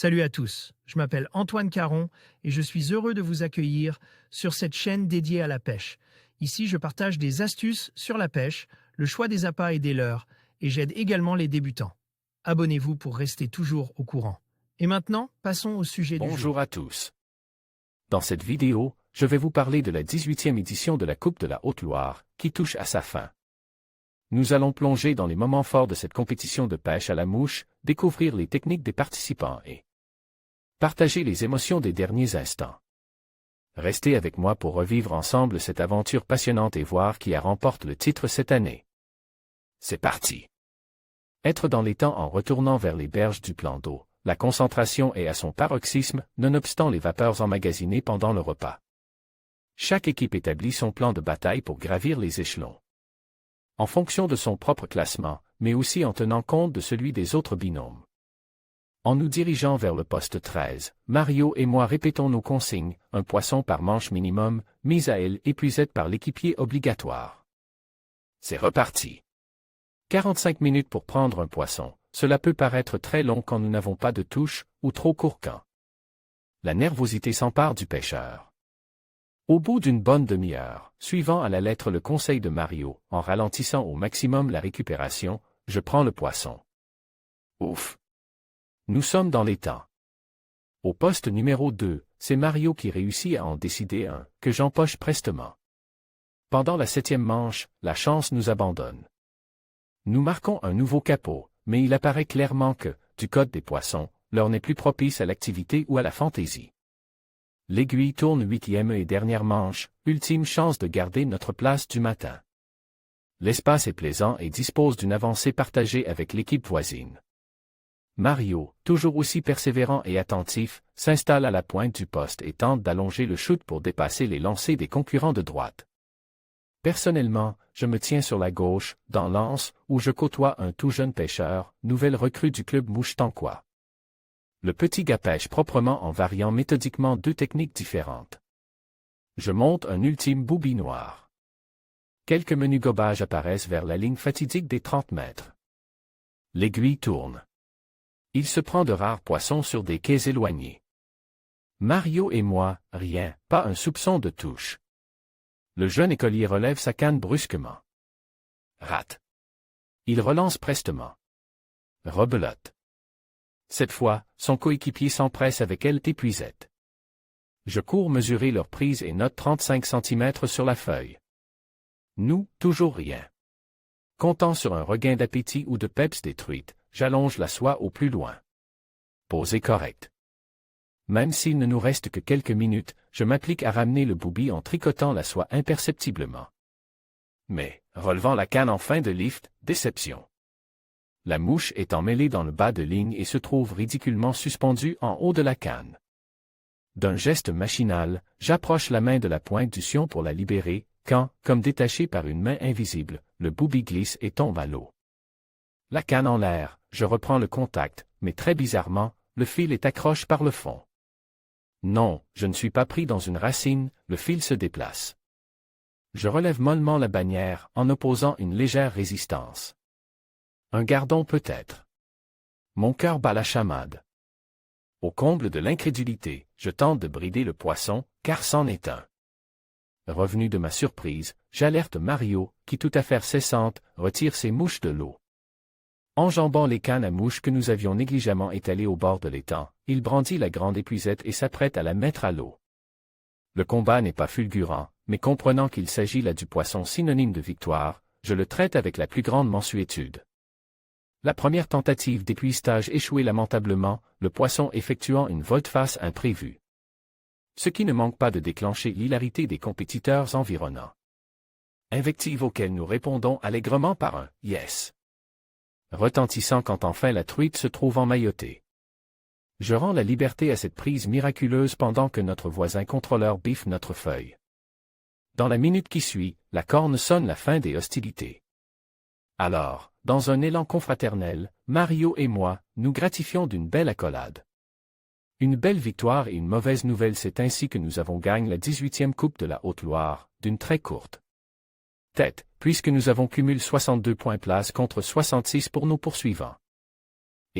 Salut à tous, je m'appelle Antoine Caron et je suis heureux de vous accueillir sur cette chaîne dédiée à la pêche. Ici, je partage des astuces sur la pêche, le choix des appâts et des leurres, et j'aide également les débutants. Abonnez-vous pour rester toujours au courant. Et maintenant, passons au sujet du jour. Bonjour à tous. Dans cette vidéo, je vais vous parler de la 18e édition de la Coupe de la Haute-Loire, qui touche à sa fin. Nous allons plonger dans les moments forts de cette compétition de pêche à la mouche, découvrir les techniques des participants et partager les émotions des derniers instants. Restez avec moi pour revivre ensemble cette aventure passionnante et voir qui remporte le titre cette année. C'est parti. Être dans les temps en retournant vers les berges du plan d'eau, la concentration est à son paroxysme, nonobstant les vapeurs emmagasinées pendant le repas. Chaque équipe établit son plan de bataille pour gravir les échelons. En fonction de son propre classement, mais aussi en tenant compte de celui des autres binômes. En nous dirigeant vers le poste 13, Mario et moi répétons nos consignes, un poisson par manche minimum, mise à elle épuisette par l'équipier obligatoire. C'est reparti. 45 minutes pour prendre un poisson, cela peut paraître très long quand nous n'avons pas de touche, ou trop court quand la nervosité s'empare du pêcheur. Au bout d'une bonne demi-heure, suivant à la lettre le conseil de Mario, en ralentissant au maximum la récupération, je prends le poisson. Ouf! Nous sommes dans les temps. Au poste numéro 2, c'est Mario qui réussit à en décider un, que j'empoche prestement. Pendant la 7e manche, la chance nous abandonne. Nous marquons un nouveau capot, mais il apparaît clairement que, du code des poissons, l'heure n'est plus propice à l'activité ou à la fantaisie. L'aiguille tourne 8e et dernière manche, ultime chance de garder notre place du matin. L'espace est plaisant et dispose d'une avancée partagée avec l'équipe voisine. Mario, toujours aussi persévérant et attentif, s'installe à la pointe du poste et tente d'allonger le shoot pour dépasser les lancers des concurrents de droite. Personnellement, je me tiens sur la gauche, dans l'anse, où je côtoie un tout jeune pêcheur, nouvelle recrue du club Mouchetanquois. Le petit gars pêche proprement en variant méthodiquement deux techniques différentes. Je monte un ultime booby noir. Quelques menus gobages apparaissent vers la ligne fatidique des 30 mètres. L'aiguille tourne. Il se prend de rares poissons sur des quais éloignés. Mario et moi, rien, pas un soupçon de touche. Le jeune écolier relève sa canne brusquement. Rate. Il relance prestement. Rebelote. Cette fois, son coéquipier s'empresse avec elle d'épuisette. Je cours mesurer leur prise et note 35 cm sur la feuille. Nous, toujours rien. Comptant sur un regain d'appétit ou de peps détruite, j'allonge la soie au plus loin. Posée correcte. Même s'il ne nous reste que quelques minutes, je m'applique à ramener le booby en tricotant la soie imperceptiblement. Mais, relevant la canne en fin de lift, déception. La mouche est emmêlée dans le bas de ligne et se trouve ridiculement suspendue en haut de la canne. D'un geste machinal, j'approche la main de la pointe du sion pour la libérer, quand, comme détaché par une main invisible, le booby glisse et tombe à l'eau. La canne en l'air, je reprends le contact, mais très bizarrement, le fil est accroché par le fond. Non, je ne suis pas pris dans une racine, le fil se déplace. Je relève mollement la bannière, en opposant une légère résistance. Un gardon peut-être. Mon cœur bat la chamade. Au comble de l'incrédulité, je tente de brider le poisson, car c'en est un. Revenu de ma surprise, j'alerte Mario, qui tout à fait cessante, retire ses mouches de l'eau. Enjambant les cannes à mouches que nous avions négligemment étalées au bord de l'étang, il brandit la grande épuisette et s'apprête à la mettre à l'eau. Le combat n'est pas fulgurant, mais comprenant qu'il s'agit là du poisson synonyme de victoire, je le traite avec la plus grande mansuétude. La première tentative d'épuistage échouait lamentablement, le poisson effectuant une volte-face imprévue. Ce qui ne manque pas de déclencher l'hilarité des compétiteurs environnants. Invective auquel nous répondons allègrement par un « yes ». Retentissant quand enfin la truite se trouve emmaillotée. Je rends la liberté à cette prise miraculeuse pendant que notre voisin contrôleur biffe notre feuille. Dans la minute qui suit, la corne sonne la fin des hostilités. Alors, dans un élan confraternel, Mario et moi, nous gratifions d'une belle accolade. Une belle victoire et une mauvaise nouvelle, c'est ainsi que nous avons gagné la 18e Coupe de la Haute-Loire, d'une très courte tête, puisque nous avons cumulé 62 points place contre 66 pour nos poursuivants.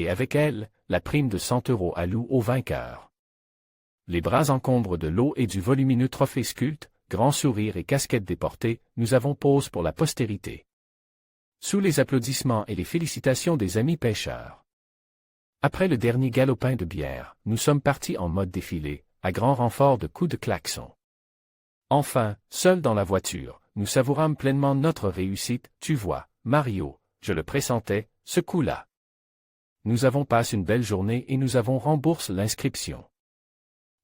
et avec elle, la prime de 100 € allouée au vainqueur. Les bras encombrent de l'eau et du volumineux trophée sculpte, grand sourire et casquette déportée, nous avons pause pour la postérité. Sous les applaudissements et les félicitations des amis pêcheurs. Après le dernier galopin de bière, nous sommes partis en mode défilé, à grand renfort de coups de klaxon. Enfin, seuls dans la voiture, nous savourâmes pleinement notre réussite, tu vois, Mario, je le pressentais, ce coup-là. Nous avons passé une belle journée et nous avons remboursé l'inscription.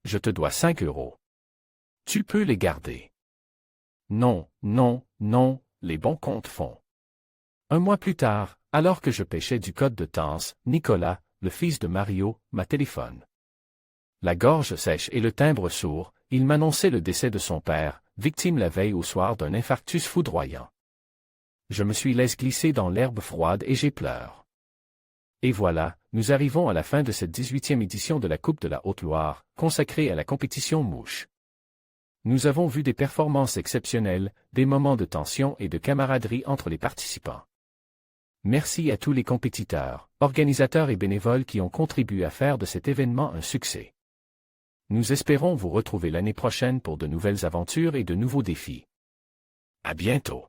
Je te dois 5 €. Tu peux les garder. Non, non, non, les bons comptes font. Un mois plus tard, alors que je pêchais du code de Tansé, Nicolas, le fils de Mario, m'a téléphoné. La gorge sèche et le timbre sourd, il m'annonçait le décès de son père, victime la veille au soir d'un infarctus foudroyant. Je me suis laissé glisser dans l'herbe froide et j'ai pleuré. Et voilà, nous arrivons à la fin de cette 18e édition de la Coupe de la Haute-Loire, consacrée à la compétition mouche. Nous avons vu des performances exceptionnelles, des moments de tension et de camaraderie entre les participants. Merci à tous les compétiteurs, organisateurs et bénévoles qui ont contribué à faire de cet événement un succès. Nous espérons vous retrouver l'année prochaine pour de nouvelles aventures et de nouveaux défis. À bientôt.